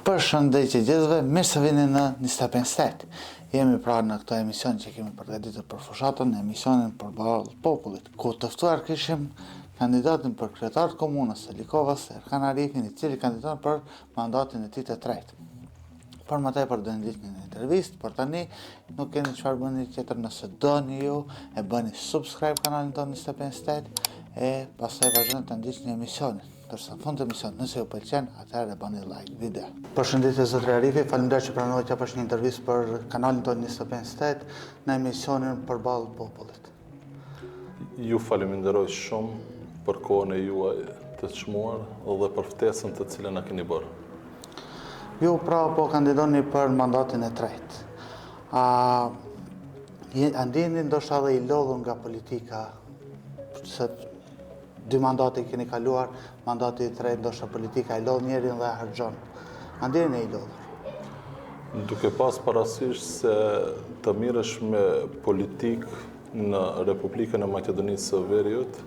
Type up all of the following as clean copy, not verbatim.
Përshëndetje gjithëve, mirë se vini në 25 Jemi pra në këtë emision që kemi përgatitur për fushatën, emisionin Përballë Popullit, ku të ftuar kishim kandidatin për kryetar të komunës së Likovës, Erkan Arifin, i cili kandidoton për mandatin e tij të tretë. Por më tepër do ndiqni një intervistë, por tani nuk keni çfarë bëni tjetër nëse doni ju, e bëni subscribe kanalin tonë 25 e pastaj vazhdoni të ndiqni emisionin. Ndërsa në fund të emisionit, nëse ju pëlqen, atëherë bëni like video. Përshëndetje zotri Arifi, faleminderit që pranoi të japësh një intervistë për kanalin tonë 25 në emisionin Përballë Popullit. Ju falenderoj shumë për kohën e juaj të çmuar dhe për ftesën të cilën na keni bërë. Ju pra po kandidoni për mandatin e tretë. A ndjeni ndoshta edhe i lodhur nga politika, se 2 mandate i keni kaluar, mandati i tretë ndoshta politika e lodh njerin dhe harxhon. A ndjeni i lodhur? Duke pas parasysh se të mirësh me politikë në Republikën e Maqedonisë së Veriut,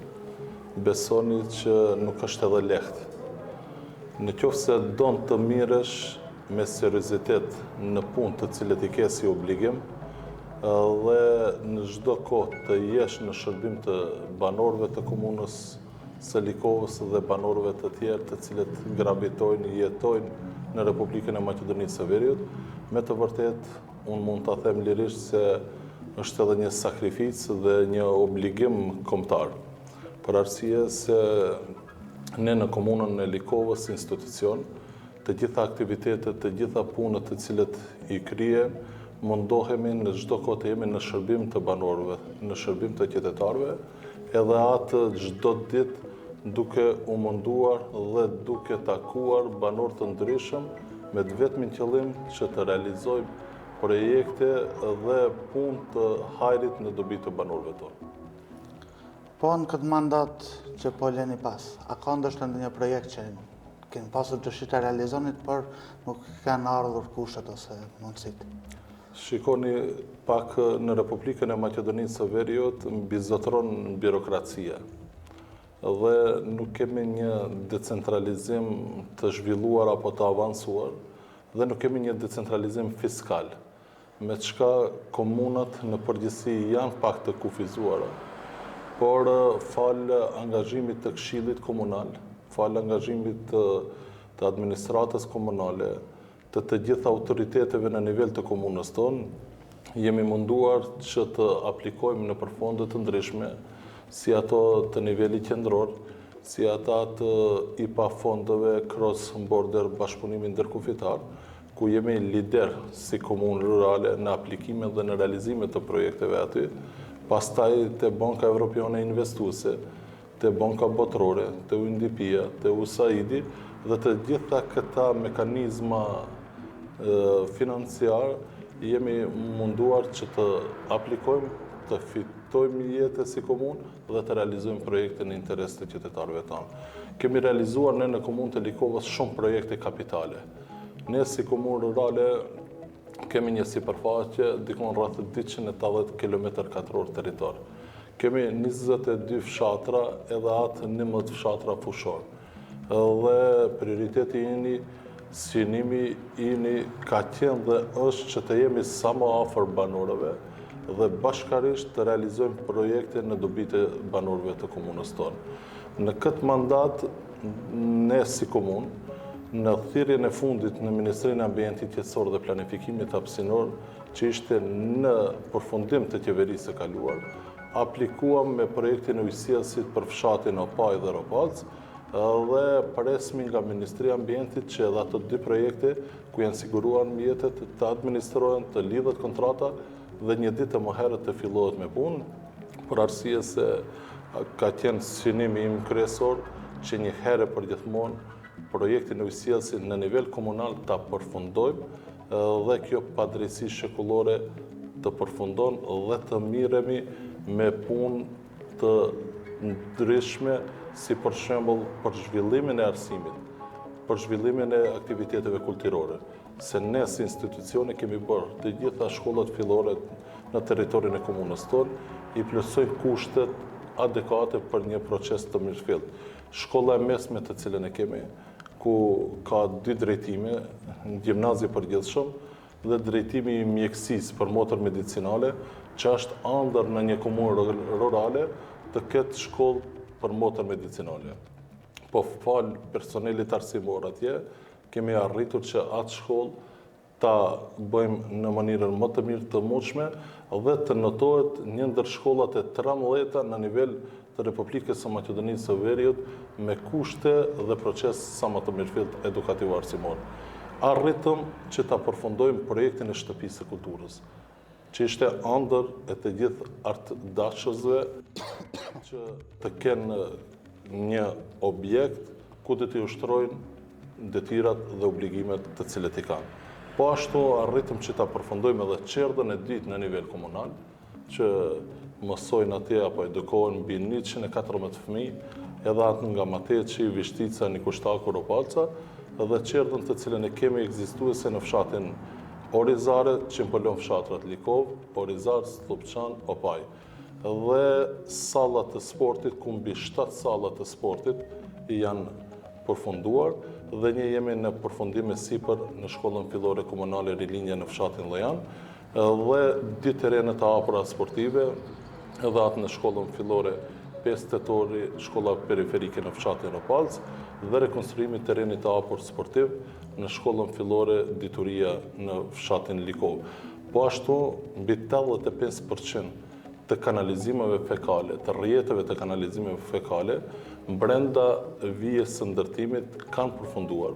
besoni që nuk është edhe lehtë. Në qoftë se don të mirësh me seriozitet në punë të cilët i ke si obligim, dhe në çdo kohë të jesh në shërbim të banorëve të komunës së Likovës dhe banorëve të tjerë të cilët gravitojnë, jetojnë në Republikën e Maqedonisë së Veriut, me të vërtet unë mund ta them lirisht se është edhe një sakrificë dhe një obligim kombëtar. Për arsye se ne në komunën e Likovës institucion, të gjitha aktivitetet, të gjitha punët të cilët i krije, mundohemi në çdo kohë të jemi në shërbim të banorëve, në shërbim të qytetarëve, edhe atë çdo ditë duke u munduar dhe duke takuar banorë të ndryshëm me vetmin qëllim që të realizojmë projekte dhe punë të hajrit në dobi të banorëve tonë. Po në këtë mandat që po leni pas, a ka ndoshta ndonjë projekt që keni pasur dëshirë të realizoni, por nuk kanë ardhur kushtet ose mundësitë? Shikoni, pak në Republikën e Maqedonisë së Veriut mbizotron birokracia dhe nuk kemi një decentralizim të zhvilluar apo të avancuar dhe nuk kemi një decentralizim fiskal, me çka komunat në përgjithësi janë pak të kufizuara, por fal angazhimit të Këshillit Komunal, fal angazhimit të administratës komunale, të gjitha autoriteteve në nivel të komunës tonë, jemi munduar që të aplikojmë në fonde të ndryshme, si ato të niveli qendror, si ata të IPA fondeve cross border bashkëpunimi ndërkufitar, ku jemi lider si komunë rurale në aplikimin dhe në realizimin të projekteve aty, pastaj te Banka Evropiane Investuese, te Banka Botërore, te UNDP-ja, te USAID dhe të gjitha këta mekanizma financiar jemi munduar që të aplikojmë, të fitojmë jetë si komunë dhe të realizojmë projekte në interes të qytetarëve tanë. Kemi realizuar ne në komunë të Likovës shumë projekte kapitale. Ne si komunë rurale kemi një sipërfaqe dikon rreth 280 km2 territor. Kemi 22 fshatra edhe atë 11 fshatra fushor. Dhe prioriteti synimi jini ka qenë dhe është që të jemi sa më afër banorëve dhe bashkarisht të realizojmë projekte në dobi të banorëve të komunës tonë. Në këtë mandat, ne si komunë, në thirrjen e fundit në Ministrinë e Ambientit Qetësor dhe Planifikimit Hapësinor, që ishte në përfundim të qeverisë së kaluar, aplikuam me projektin e ujësjellësit për fshatin Opaj dhe Ropac, dhe presmi nga Ministria e Ambientit që edhe ato 2 projekte ku janë siguruar mjetet të administrohen, të lidhet kontrata dhe një ditë më herët të fillohet me punë, për arsye se ka qenë synimi im kryesor që një herë për gjithmonë projektin e ujësjellësit në nivel komunal ta përfundojmë dhe kjo padrejësi shekullore të përfundon dhe të miremi me punë të ndryshme, si për shembull për zhvillimin e arsimit, për zhvillimin e aktiviteteve kulturore, se ne si institucione kemi bërë të gjitha shkollat fillore në territorin e komunës tonë, i plotësojnë kushtet adekuate për një proces të mirëfillt. Shkolla e mesme të cilën e kemi, ku ku ka 2 drejtime, në gjimnazi përgjithshëm dhe drejtimi i mjekësisë për motër medicinale, që është ëndër në një komunë rurale të ketë shkollë për motër medicinale. Po falë personelit arsimor atje, kemi arritur që atë shkollë ta bëjmë në mënyrën më të mirë të mundshme dhe të notohet një ndër shkollat e 13 në nivel të Republikës së Maqedonisë së Veriut me kushte dhe proces sa më të mirëfillt edukativ arsimor. Arritëm që ta përfundojmë projektin e shtëpisë së kulturës, që ishte ëndër e të gjithë artdashësve që të kenë një objekt ku të ushtrojnë detyrat dhe obligimet të cilët i kanë. Po ashtu arritëm që ta përfundojmë edhe qerdhën e dytë në nivel komunal, që mësojnë atje apo edukohen mbi 114 fëmijë, edhe atë nga Mateçi, Vishtica, Nikushtaku, Ropalca, dhe qerdhën të cilën e kemi ekzistuese në fshatin Orizare, që mbulon fshatrat Likov, Orizar, Slupçan, Opaj. Dhe sallat të sportit, ku mbi 7 sallat të sportit janë përfunduar, dhe një jemi në përfundim e sipër në shkollën fillore komunale Rilinja në fshatin Llojan, dhe 2 terene të hapura sportive, edhe atë në shkollën fillore 5 tetori, shkolla periferike në fshatin Ropalc, dhe rekonstruimi terenit të hapur sportiv në shkollën fillore Dituria në fshatin Likov. Po ashtu, mbi 85% të kanalizimeve fekale, të rrjeteve të kanalizimeve fekale, brenda vijës së ndërtimit kanë përfunduar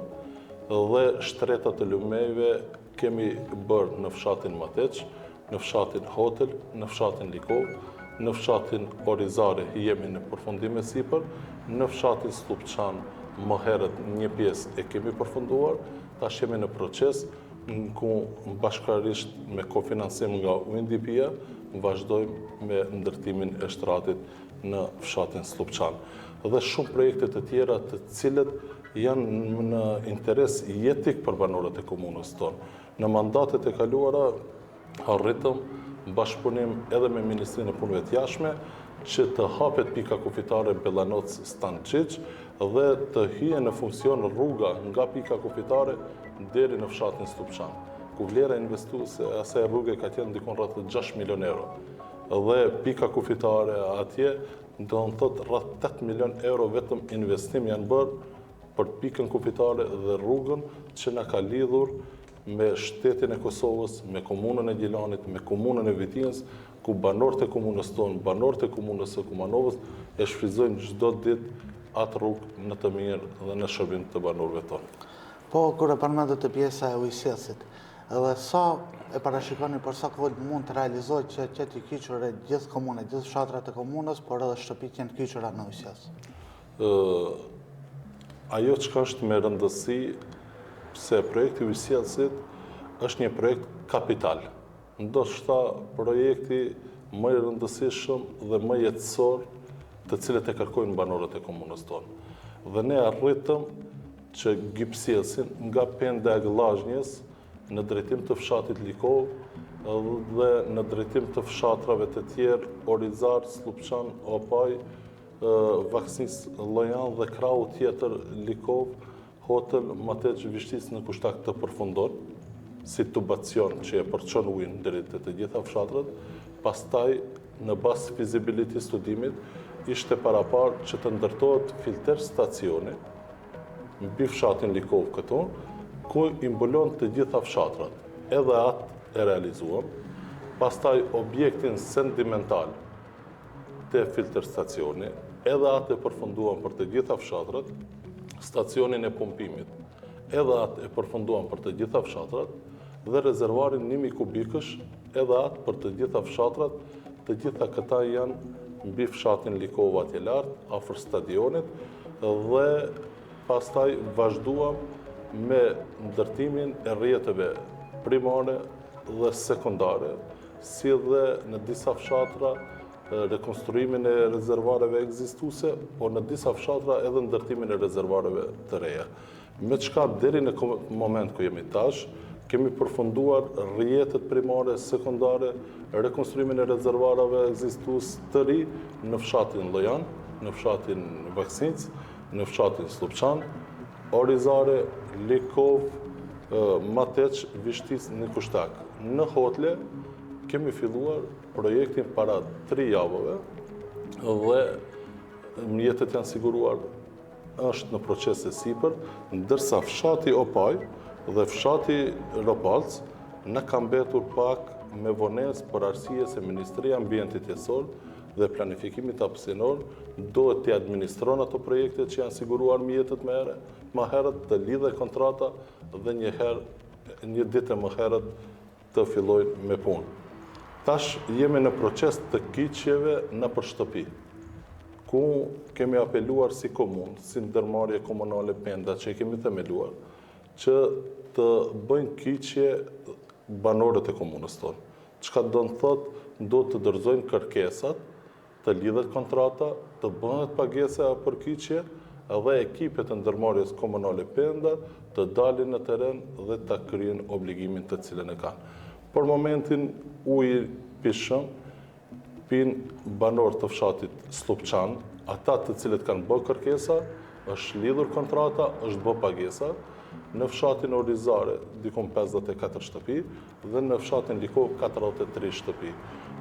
dhe shtretat të lumejve kemi bërë në fshatin Mateç, në fshatin Hotel, në fshatin Likov, në fshatin Orizare jemi në përfundim e sipër, në fshatin Slupçan më herët një pjesë e kemi përfunduar, tash jemi në proces ku bashkërisht me kofinancim nga UNDP-ja vazhdojmë me ndërtimin e shtratit në fshatin Slupçan. Dhe shumë projekte të tjera të cilët janë në interes jetik për banorët e komunës tonë. Në mandatet e kaluara arritëm bashkëpunim edhe me Ministrinë e Punëve të Jashtme që të hapet pika kufitare Bellanoc Stančić dhe të hyjë në funksion rruga nga pika kufitare deri në fshatin Slupçan, ku vlera investuese e asaj rruge ka qenë ndikon rreth 6 milion euro. Dhe pika kufitare atje do në thotë rreth 8 milion euro vetëm investim janë bërë për pikën kufitare dhe rrugën që na ka lidhur me shtetin e Kosovës, me komunën e Gjilanit, me komunën e Vitinës, ku banorët e komunës tonë, banorët e komunës së Kumanovës e shfrytëzojnë çdo ditë atë rrugë në të mirë dhe në shërbim të banorëve tonë. Po, kur e përmendet pjesa e ujësjesit, edhe sa e parashikoni për sa kohë mund të realizohet që qeti kyçur e gjithë komunët, gjithë fshatrat e komunës, por edhe shtëpitë janë kyçura në ujësjes? Ajo që është me rëndësi, se projekti ujësjesit është një projekt kapital. Ndoshta projekti më i rëndësishëm dhe më jetësor të cilët e kërkojnë banorët e komunës tonë. Dhe ne arritëm që gypsjesin nga penda e Glazhnjës në drejtim të fshatit Likov dhe në drejtim të fshatrave të tjerë Orizar, Slupçan, Opaj, Vaksinës Llojan dhe krahu tjetër Likov, Hotel, Mateç, Vishtic në kushtak të përfundon, si tubacion që e përçon ujin deri të gjitha fshatrat, pastaj në bazë feasibility studimit ishte paraparë që të ndërtohet filter stacioni mbi fshatin Likov këtu, ku i mbulon të gjitha fshatrat. Edhe atë e realizuam, pastaj objektin sedimental të filter stacioni, edhe atë e përfunduam për të gjitha fshatrat, stacionin e pumpimit, edhe atë e përfunduam për të gjitha fshatrat, dhe rezervarin 1000 kubikësh, edhe atë për të gjitha fshatrat, të gjitha këta janë mbi fshatin Likov atje lart, afër stadionit, dhe pastaj vazhduam me ndërtimin e rrjeteve primare dhe sekondare, si dhe në disa fshatra rekonstruimin e rezervareve ekzistuese, por në disa fshatra edhe ndërtimin e rezervareve të reja. Me çka deri në moment ku jemi tash, kemi përfunduar rrjetet primare, sekondare, rekonstruimin e rezervareve ekzistuese të ri në fshatin Llojan, në fshatin Vaksinës, në fshatin Slupçan, Orizare, Likov, Mateq, Vishtic, në Kushtak. Në Hotle kemi filluar projektin para 3 javëve dhe mjetet janë siguruar është në proces e sipër, ndërsa fshati Opaj dhe fshati Ropalc në ka mbetur pak me vonesë për arsye se Ministria e Ambientit Jetësor dhe Planifikimit Hapësinor duhet të administron ato projekte që janë siguruar mjetet më herët të lidhe kontrata dhe një ditë më herët të fillojnë me punë. Tash jemi në proces të kyçjeve në për shtëpi, ku kemi apeluar si komunë, si ndërmarrje komunale Penda që kemi themeluar, që të bëjnë kyçje banorët e komunës tonë. Çka do të thotë, do të dorëzojnë kërkesat, të lidhet kontrata, të bëhet pagesa për kyçje, dhe ekipet e ndërmarrjes komunale Penda të dalin në teren dhe të kryejnë obligimin të cilën e kanë. Për momentin uji pishëm, pin banor të fshatit Slupçan, ata të cilët kanë bë kërkesa, është lidhur kontrata, është bë pagesa, në fshatin Orizare dikon 54 shtëpi dhe në fshatin Likov 43 shtëpi.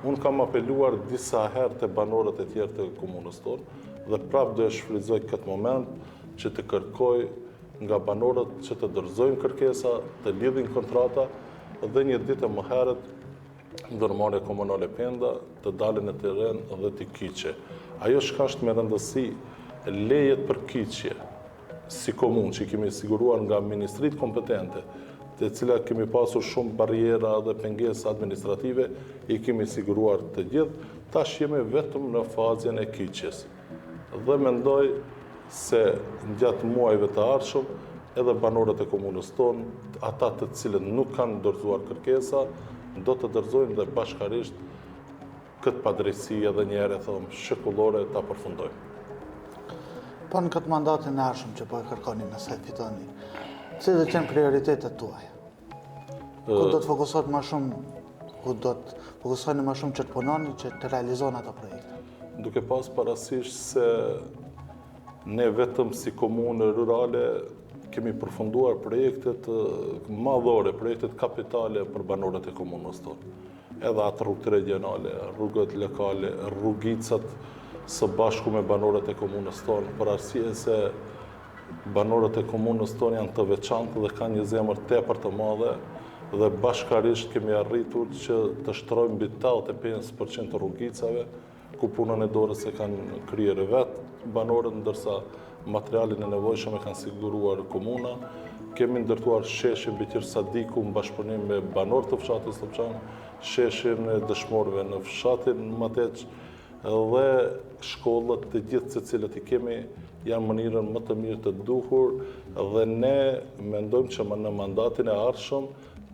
Unë kam apeluar disa herë të banorët e tjerë të komunës tonë dhe prapë do e shfrytëzoj këtë moment që të kërkoj nga banorët që të dorëzojnë kërkesa, të lidhin kontrata dhe një ditë më herët ndërmarrja komunale Penda të dalin në teren dhe të kyçe. Ajo çka është me rëndësi, lejet për kyçje si komunë që kemi siguruar nga ministritë kompetente, të cilat kemi pasur shumë barriera dhe pengesa administrative, i kemi siguruar të gjithë, tash jemi vetëm në fazën e kyçjes. Dhe mendoj se gjatë muajve të ardhshëm, edhe banorët e komunës tonë, ata të cilët nuk kanë dorëzuar kërkesa, do të dorëzojnë dhe bashkarisht këtë padrejësi edhe një herë shekullore ta përfundojmë. Po në këtë mandatin e ardhshëm që po e kërkoni nëse fitoni, cilat janë prioritetet tuaja? Ku do të fokusohet më shumë, ku do të fokusoni më shumë që të punoni, që të realizoni ato projekte? Duke pas parasysh se ne vetëm si komunë rurale kemi përfunduar projektet madhore, projektet kapitale për banorët e komunës tonë. Edhe atë rrugët regionale, rrugët lokale, rrugicat së bashku me banorët e komunës tonë, për arsye se banorët e komunës tonë janë të veçantë dhe kanë një zemër tepër të madhe dhe bashkarisht kemi arritur që të shtrojmë mbi 85% të rrugicave, ku punën e dorës e kanë kryer vetë banorët, ndërsa materialin e nevojshëm e kanë siguruar komuna. Kemi ndërtuar sheshin Biqir Sadiku në bashkëpunim me banorët të fshatit Slupçan, sheshin e dëshmorëve në fshatin Mateq dhe shkollat të gjithë se cilët i kemi janë mënyrën më të mirë të duhur dhe ne mendojmë që në mandatin e ardhshëm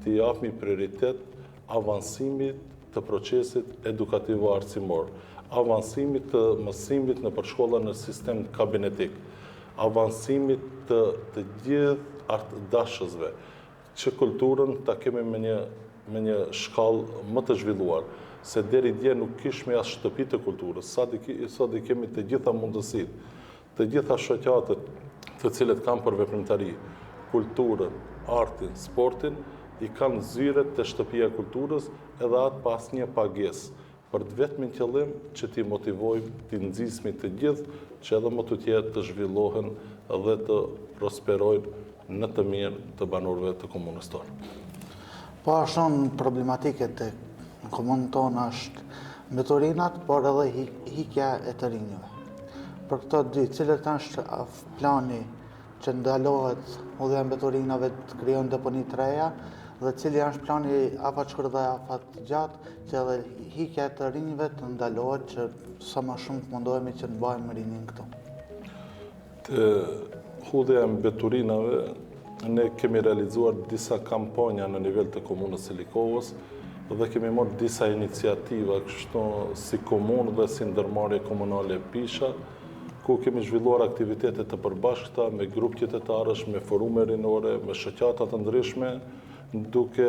të japmi prioritet avansimit të procesit edukativo-arsimor, avansimit të mësimit në përshkolla në sistem kabinetik, avansimit të gjithë dashësve, që kulturën ta kemi me një shkallë më të zhvilluar, se deri dje nuk kishme as shtëpi të kulturës, sot i kemi të gjitha mundësit, të gjitha shoqatët të cilët kanë për veprimtari, kulturën, artin, sportin, i kanë zyret të shtëpia kulturës edhe atë pas një pagesë, për të vetmin qëllim që t'i motivojmë, t'i nxismi të gjithë, që edhe më të tjerë të zhvillohen dhe të prosperojnë në të mirë të banorëve të komunës tonë. Po është shumë problematike të komunën tonë është mbeturinat, por edhe hikja e të rinjëve. Për këto dy, cilët është plani që ndalohet udhëja e mbeturinave të krijon deponi të reja, dhe cili është plani afat shkurt dhe afat gjatë, që edhe hikja e të rinjëve të ndalohet që sa më shumë mundohemi që të bëjmë rinjin këtu. Të hudhja e mbeturinave, ne kemi realizuar disa kampanja në nivel të komunës së Likovës dhe kemi marrë disa iniciativa kështu si komunë dhe si ndërmarrje komunale Pisha, ku kemi zhvilluar aktivitete të përbashkëta me grupë qytetarësh, me forume rinore, me shoqata të ndryshme, duke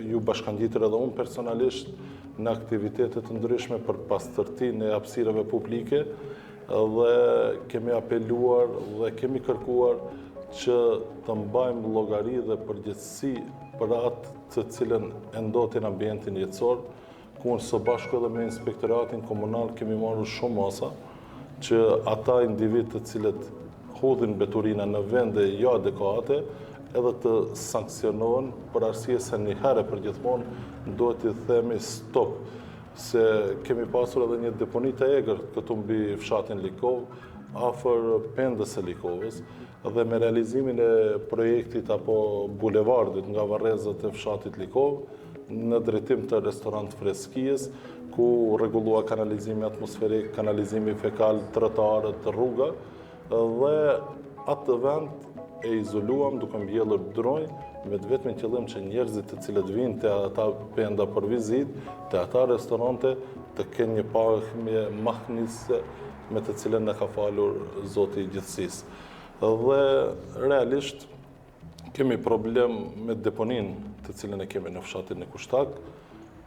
ju bashkangjitur edhe unë personalisht në aktivitetet të ndryshme për pastërtinë e hapësirave publike dhe kemi apeluar dhe kemi kërkuar që të mbajmë llogari dhe përgjegjësi për atë të cilën e ndotin ambientin jetësor, ku në së bashku edhe me inspektoratin komunal kemi marrë shumë masa, që ata individ të cilët hodhin mbeturina në vende jo adekuate, edhe të sankcionohen për arsye se një herë për gjithmonë duhet t'i themi stop, se kemi pasur edhe një deponi të egër këtu mbi fshatin Likov, afër pendës së Likovës, dhe me realizimin e projektit apo bulevardit nga varrezat e fshatit Likov në drejtim të restorant Freskijës, ku rregullua kanalizimi atmosferik, kanalizimi fekal, trotuarët, rruga, dhe atë vend e izoluam duke mbjellur dronj me të vetmin qëllim që njerëzit të cilët vinë te ata penda për vizitë, te ata restorante, të kenë një pahje mahnitëse me të cilën na ka falur Zoti i gjithësisë. Dhe realisht kemi problem me deponinë të cilën e kemi në fshatin e Kushtak,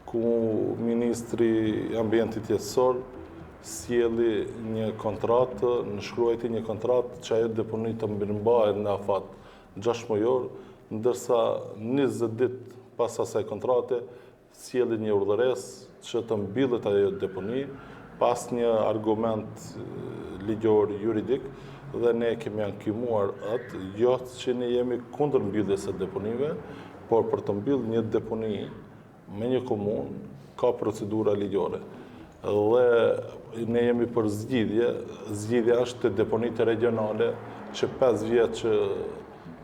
ku Ministri i Ambientit Jetësor sjelli një kontratë, nënshkruajti një kontratë që ajo deponi të mbërmbahet në afat 6 mujor, ndërsa 20 ditë pas asaj kontrate sjelli një urdhëresë që të mbillet ajo deponi pas një argument ligjor juridik, dhe ne kemi ankimuar atë, jo që ne jemi kundër mbylljes së deponive, por për të mbyllur një deponi me një komunë ka procedura ligjore. Dhe ne jemi për zgjidhje. Zgjidhja është të deponitë regionale që 5 vjet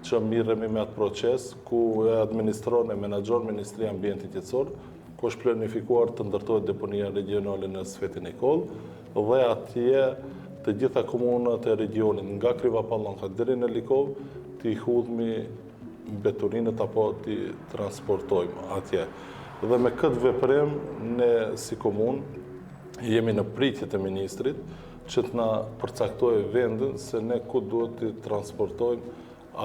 që mirremi me atë proces, ku e administron e menaxhon Ministria e Ambientit Jetësor, ku është planifikuar të ndërtohet deponia regionale në Sfetin e Koll, dhe atje të gjitha komunat e regionit, nga Krivapallanka deri në Likov, t'i hudhmi mbeturinët apo t'i transportojmë atje. Dhe me këtë veprim, ne si komunë jemi në pritje të ministrit që të na përcaktojë vendin se ne ku duhet t'i transportojmë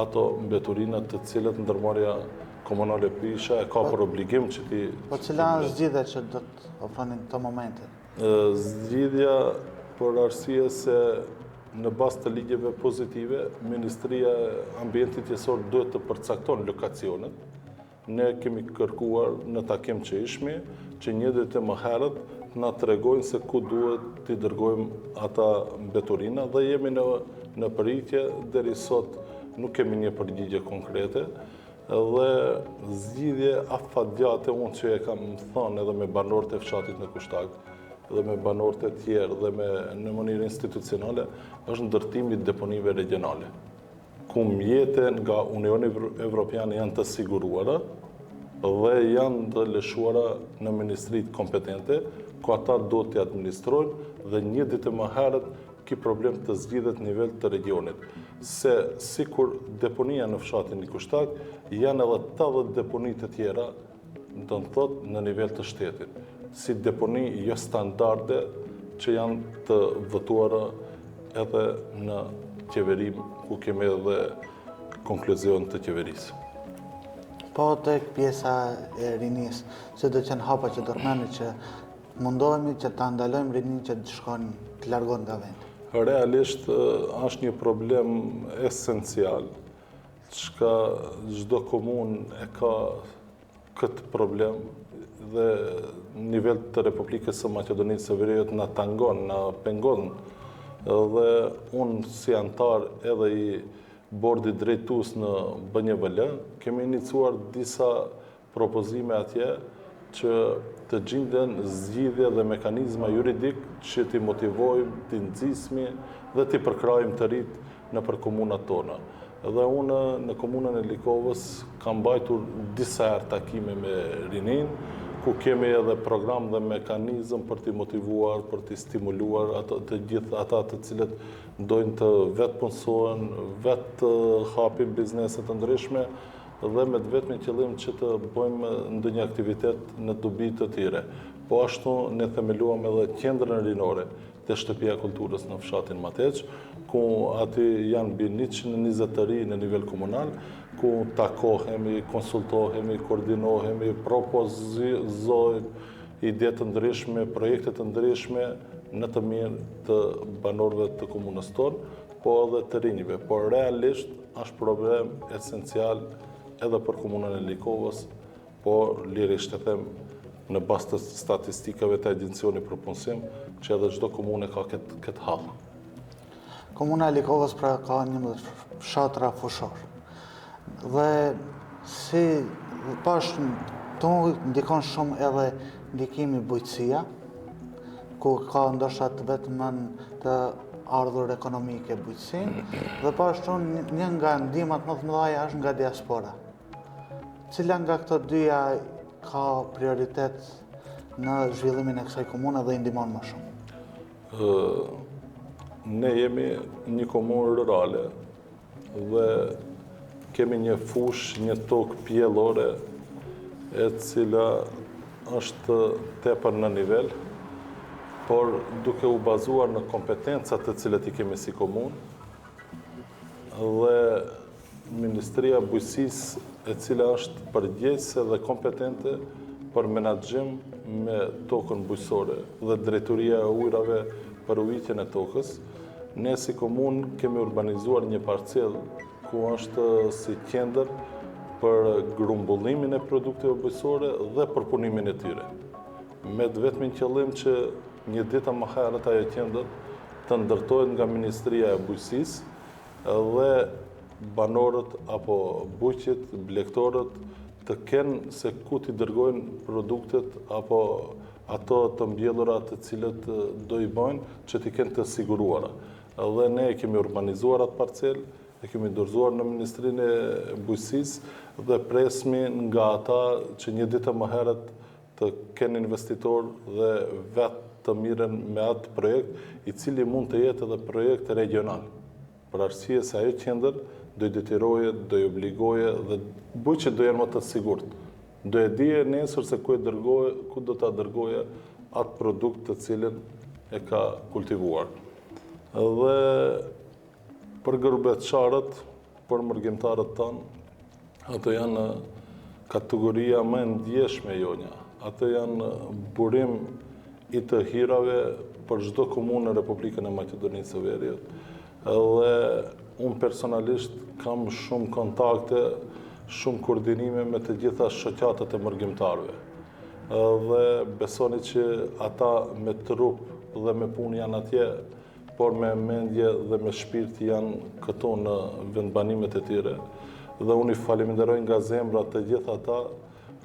ato mbeturinat të cilët ndërmarrja komunale Pisha e ka për obligim që t'i... Po cila janë zgjidhjet që do të ofronin këto momente? Zgjidhja për arsye se në bazë të ligjeve pozitive, Ministria e Ambientit Jetësor duhet të përcakton lokacionet. Ne kemi kërkuar në takim që ishmi, që një ditë më herët na tregojnë se ku duhet t'i dërgojmë ata mbeturina, dhe jemi në pritje, deri sot nuk kemi një përgjigje konkrete, dhe zgjidhje afatgjate unë që e kam thënë edhe me banorët e fshatit në Kushtak, dhe me banorët e tjerë dhe në mënyrë institucionale, është ndërtimi i deponive regionale, ku mjete nga Unioni Evropiane janë të siguruara dhe janë të lëshuara në ministrit kompetente, ku ata do t'i administrojnë dhe një ditë më herët ki problem të zgjidhet nivel të regionit. Se sikur deponia në fshatin e Kushtak, janë edhe 80 deponi të tjera, do të thotë në nivel të shtetit, si deponi jo standarde që janë të votuara edhe në qeverim, ku kemi edhe konkluzion të qeverisë. Po tek pjesa e rinis, që do qenë hapa që do të meni që mundohemi që ta ndalojmë rinin që të shkon të largon nga vendi? Realisht është një problem esencial, që çdo komunë e ka këtë problem, dhe nivel të Republikës së Maqedonisë së Veriut na tangon, na pengon, dhe unë si antar edhe i bordit drejtues në BNVL, kemi iniciuar disa propozime atje që të gjenden zgjidhje dhe mekanizma juridik që t'i motivojmë, t'i nxismi dhe t'i përkrajmë të rritë në për komunat tona. Dhe unë në komunën e Likovës kam mbajtur disa herë takime me rinin, ku kemi edhe program dhe mekanizëm për t'i motivuar, për t'i stimuluar të gjithë ata të cilët dojnë të vetë punësohen, vetë të hapin bizneset të ndryshme, dhe me të vetmin qëllim që të bëjmë ndonjë aktivitet në dobi të tyre. Po ashtu ne themeluam edhe qendrën rinore të Shtëpia e Kulturës në fshatin Mateq, ku aty janë mbi 120 të ri në nivel komunal, ku takohemi, konsultohemi, koordinohemi, propozojmë ide të ndryshme, projekte të ndryshme në të mirë të banorëve të komunës tonë, po edhe të rinjve, por realisht është problem esencial edhe për komunën e Likovës, por lirisht e them në bazë të statistikave të Agencioni për Punësim, që edhe çdo komunë ka këtë hall. Komuna e Likovës pra ka 11 fshatra fushor. Dhe si pash të ndikon shumë edhe ndikimi bujqësia, ku ka ndoshta vetëm të ardhur ekonomike bujqësinë, dhe pashtu një nga ndihmat më të mëdha është nga diaspora. Cila nga këto dyja ka prioritet në zhvillimin e kësaj komune dhe i ndihmon më shumë? Ne jemi një komunë rurale dhe kemi një fush, një tokë pjellore e cila është tepër në nivel, por duke u bazuar në kompetencat të cilat i kemi si komunë dhe Ministria e Bujqësisë e cila është përgjegjëse dhe kompetente për menaxhim me tokën bujqësore dhe drejtoria e ujrave për ujitjen e tokës, ne si komunë kemi urbanizuar një parcel ku është si qendër për grumbullimin e produkteve bujqësore dhe për punimin e tyre. Me vetmin qëllim që një ditë më herët ajo qendër të ndërtohet nga Ministria e Bujqësisë dhe banorët apo bujqit, blegtorët të kenë se ku t'i dërgojnë produktet apo ato të mbjellura të cilët do i bëjnë që t'i kenë të siguruara. Dhe ne e kemi urbanizuar atë parcel, e kemi dorëzuar në Ministrinë e Bujqësisë dhe presmi nga ata që një ditë më herët të kenë investitor dhe vetë të miren me atë projekt, i cili mund të jetë edhe projekt regional. Për arsye se ajo qendër do i detyroje, do i obligoje dhe bujqit do jenë më të sigurt. Do e dije nesër se ku do ta dërgoje atë produkt të cilin e ka kultivuar. Dhe për gërbetçarët, për mërgjimtarët tanë, ato janë kategoria më e ndjeshme jonja. Ato janë burim i të hirave për çdo komunë në Republikën e Maqedonisë së Veriut. Dhe unë personalisht kam shumë kontakte, shumë koordinime me të gjitha shoqatët e mërgjimtarëve. Dhe besoni që ata me trup dhe me punë janë atje, por me mendje dhe me shpirt janë këtu në vendbanimet e tyre. Dhe unë i falenderoj nga zemra të gjitha ata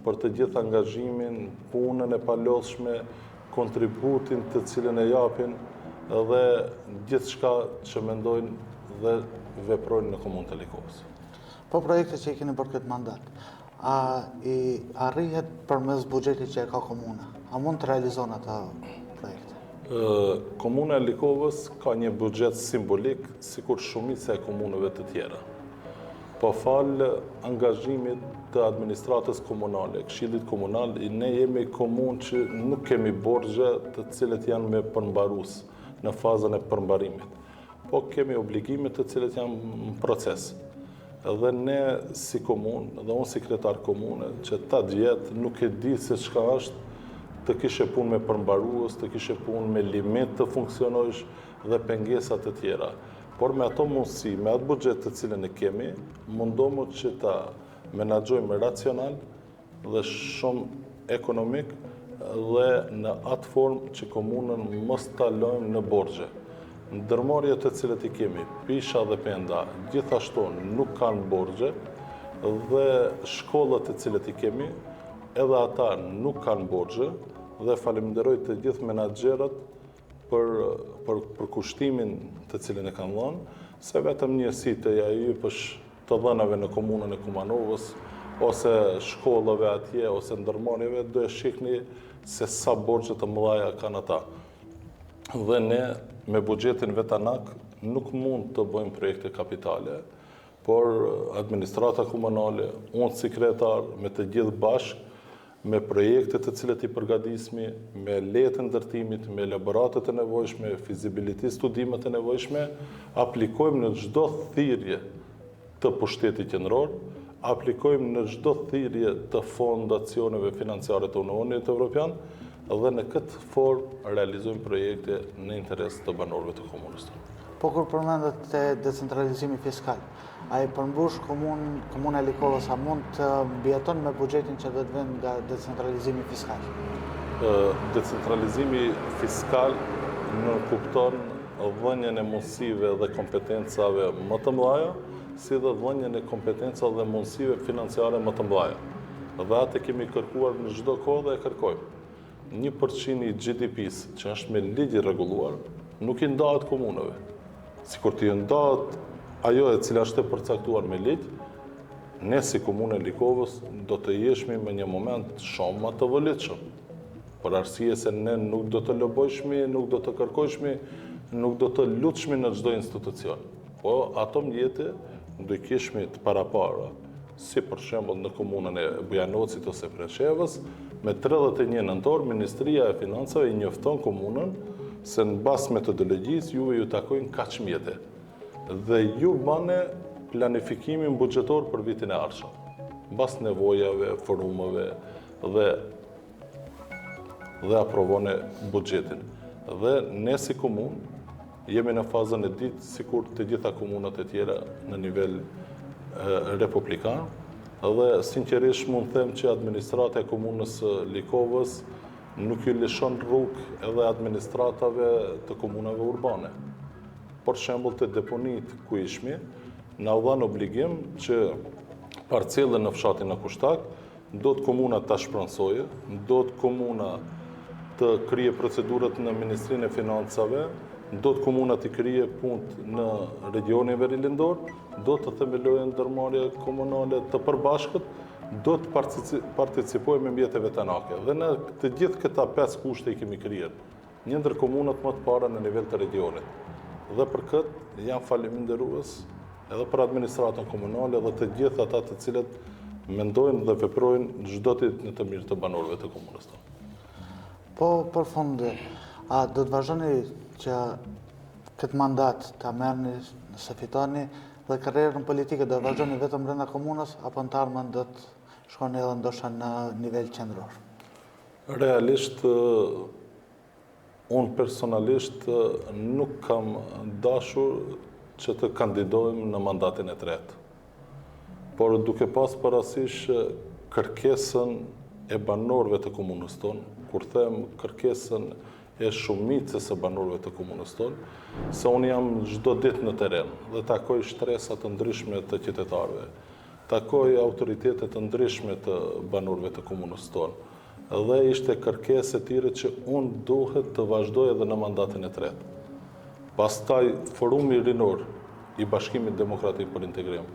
për të gjithë angazhimin, punën e palodhshme, kontributin të cilën e japin dhe gjithçka që mendojnë dhe veprojnë në komunën e Likovës. Po projekte që i keni për këtë mandat, a i arrihet përmes buxhetit që e ka komuna? A mund të realizon ato projekte? Komuna e Likovës ka një buxhet simbolik, sikur shumica e komunave të tjera. Po falë angazhimit të administratës komunale, këshillit komunal, ne jemi komunë që nuk kemi borxhe të cilët janë me përmbarues në fazën e përmbarimit, po kemi obligimet të cilët janë në proces. Dhe ne si komunë, dhe unë si kryetar komune, që 8 vjet nuk e di se çka është të kishe punë me përmbarues, të kishe punë me limit të funksionojsh dhe pengesat të tjera. Por me ato mundësi, me atë buxhet të cilën e kemi, mundohemi që ta menaxhojmë racional dhe shumë ekonomik dhe në atë formë që komunën mos ta lojmë në borxhe. Ndërmarrjet të cilët i kemi, pisha dhe penda, gjithashtu nuk kanë borxhe dhe shkollat të cilët i kemi, edhe ata nuk kanë borxhe dhe faleminderoj të gjithë menaxherët për kushtimin të cilin e kanë dhënë, se vetëm njësi të jajypësh të dhënave në komunën e Kumanovës, ose shkollave atje, ose ndërmarrjeve, do e shihni se sa borxhe të mëdha kanë ata. Dhe ne, me buxhetin vetanak, nuk mund të bëjmë projekte kapitale, por administrata komunale, unë si kryetar, me të gjithë bashkë, me projekte të cilët i përgatismi, me letë ndërtimit, me elaboratet e nevojshme, feasibility studimet e nevojshme, aplikojmë në çdo thirrje të pushtetit qendror, aplikojmë në çdo thirrje të fondacioneve financiare të Unionit Evropian dhe në këtë formë realizojmë projekte në interes të banorëve të komunës tonë. Po kur përmendet të decentralizimi fiskal, a i përmbush komuna e Likovës, a mund të mbjeton me buxhetin që do të vjen nga decentralizimi fiskal? Decentralizimi fiskal nënkupton dhënien e mundësive dhe kompetencave më të mëdha, si dhe dhënien e kompetencave dhe mundësive financiare më të mëdha. Dhe atë kemi kërkuar në çdo kohë dhe e kërkojmë. 1% i GDP-s që është me ligj i rregulluar nuk i ndahet komunave. Sikur t'i ndahet ajo e cila është e përcaktuar me ligj, ne si komunë e Likovës do të jeshmi me një moment shumë më të vëllitshëm. Për arsye se ne nuk do të lobojshmi, nuk do të kërkojshmi, nuk do të lutshmi në çdo institucion. Po ato mjete do i kishmi të parapara, si për shembull në komunën e Bujanocit ose Preshevës, me 31 nëntor, Ministria e Financave i njofton komunën se në bazë metodologjisë juve ju takojnë kaq mjete. Dhe ju bane planifikimin buxhetor për vitin e ardhshëm, mbas nevojave, forumeve dhe aprovone buxhetin. Dhe ne si komunë jemi në fazën e ditë sikur të gjitha komunat e tjera në nivel republikan, dhe sinqerisht mund them që administrata e komunës Likovës nuk ju lëshon rrugë edhe administratave të komunave urbane. Për shembull të deponit ku ishmi, na u dhan obligim që parcelën në fshatin në Kushtak do të komuna ta shprensojë, do të komuna të krije procedurat në Ministrinë e Financave, do të komuna të krije punë në regionin Veri Lindor, do të themelojë ndërmarrje komunale të përbashkët, do të participojë me mjete vetanake. Dhe në të gjithë këta 5 kushte i kemi krijuar, një ndër komunat më të para në nivel të regionit. Dhe për këtë jam faleminderues edhe për administratën komunale dhe të gjithë ata të cilët mendojnë dhe veprojnë çdo ditë në të mirë të banorëve të komunës tonë. Po për fund, a do të vazhdoni që këtë mandat ta merrni nëse fitoni dhe karrierën politike do të vazhdoni vetëm brenda komunës apo në të ardhmen do të shkoni edhe ndoshta në nivel qendror? Realisht, unë personalisht nuk kam dashur që të kandidojmë në mandatin e tretë. Por duke pas parasysh kërkesën e banorëve të komunës tonë, kur them kërkesën e shumicës e banorëve të komunës tonë, se unë jam çdo ditë në teren dhe takoj shtresa të ndryshme të qytetarëve, takoj autoritetet të ndryshme të banorëve të komunës tonë, dhe ishte kërkesë e tyre që unë duhet të vazhdoj edhe në mandatin e tretë. Pastaj forumi rinor i Bashkimit Demokratik për Integrim,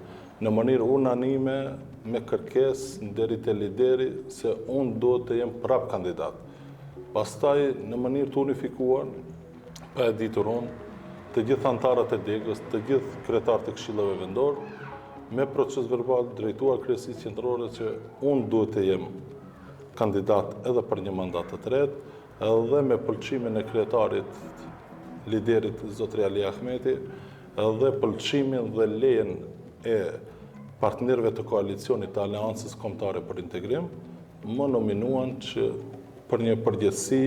në mënyrë unanime me kërkesë deri te lideri se unë duhet të jem prap kandidat. Pastaj në mënyrë të unifikuar, pa e ditur unë, të gjithë antarët e degës, të gjithë kryetarët e këshillave vendor, me proces verbal drejtuar Kryesisë Qendrore që unë duhet të jem kandidat edhe për një mandat të tretë, edhe me pëlqimin e kryetarit, liderit Zotri Ali Ahmeti, edhe pëlqimin dhe lejen e partnerëve të koalicionit të Aleancës Kombëtare për Integrim, më nominuan që për një përgjegjësi,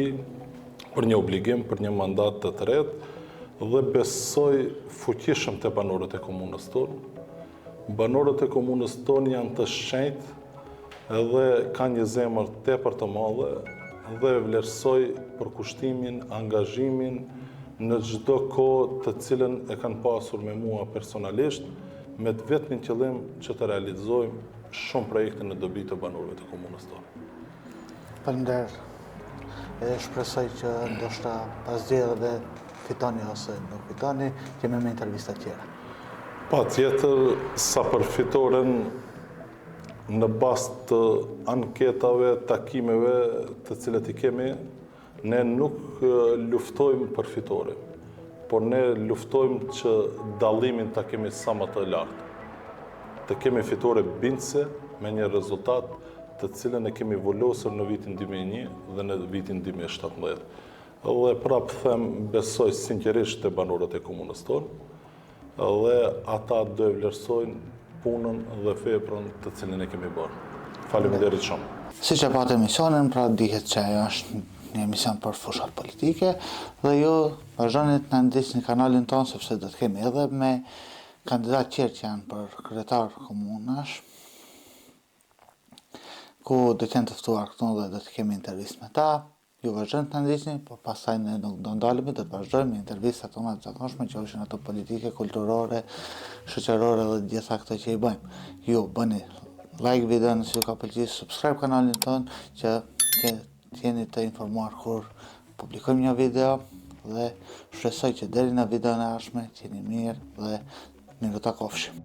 për një obligim, për një mandat të tretë, dhe besoj fuqishëm të banorët e komunës tonë. Banorët e komunës tonë janë të shenjtë edhe kanë një zemër tepër të madhe dhe vlerësoj përkushtimin, angazhimin në çdo kohë të cilën e kanë pasur me mua personalisht, me të vetmin qëllim që të realizojmë shumë projekte në dobi të banorëve të komunës tonë. Faleminderit. E shpresoj që ndoshta pas zgjedhjeve fitoni ose nuk fitoni, kemi me intervista tjera. Patjetër, sa për fitoren, në bazë të anketave, takimeve të cilat i kemi, ne nuk luftojmë për fitore, por ne luftojmë që dallimin ta kemi sa më të lartë. Të kemi fitore bindëse me një rezultat të cilën e kemi vullosur në vitin 2001 dhe në vitin 2017. Dhe prapë them, besoj sinqerisht të banorët e komunës tonë, dhe ata do e vlerësojnë punën dhe veprën të cilën e kemi bërë. Faleminderit shumë. Siç e patë emisionin, pra dihet që ajo është një emision për fushat politike dhe ju vazhdoni të na ndjeqni kanalin tonë sepse do të kemi edhe me kandidat tjerë që janë për kryetar komunash ku do të jenë të ftuar këtu dhe do të kemi intervistë me ta. Ju vazhdojnë të ndjeqni, por pastaj ne nuk do ndalemi, do të vazhdojmë me intervistat tona të zakonshme, që ishin ato politike, kulturore, shoqërore dhe gjitha këto që i bëjmë. Ju bëni like videon nëse ju ka pëlqyer, subscribe kanalin ton që të jeni të informuar kur publikojmë një video dhe shpresoj që deri në videon e ardhshme të jeni mirë dhe miru takofshim.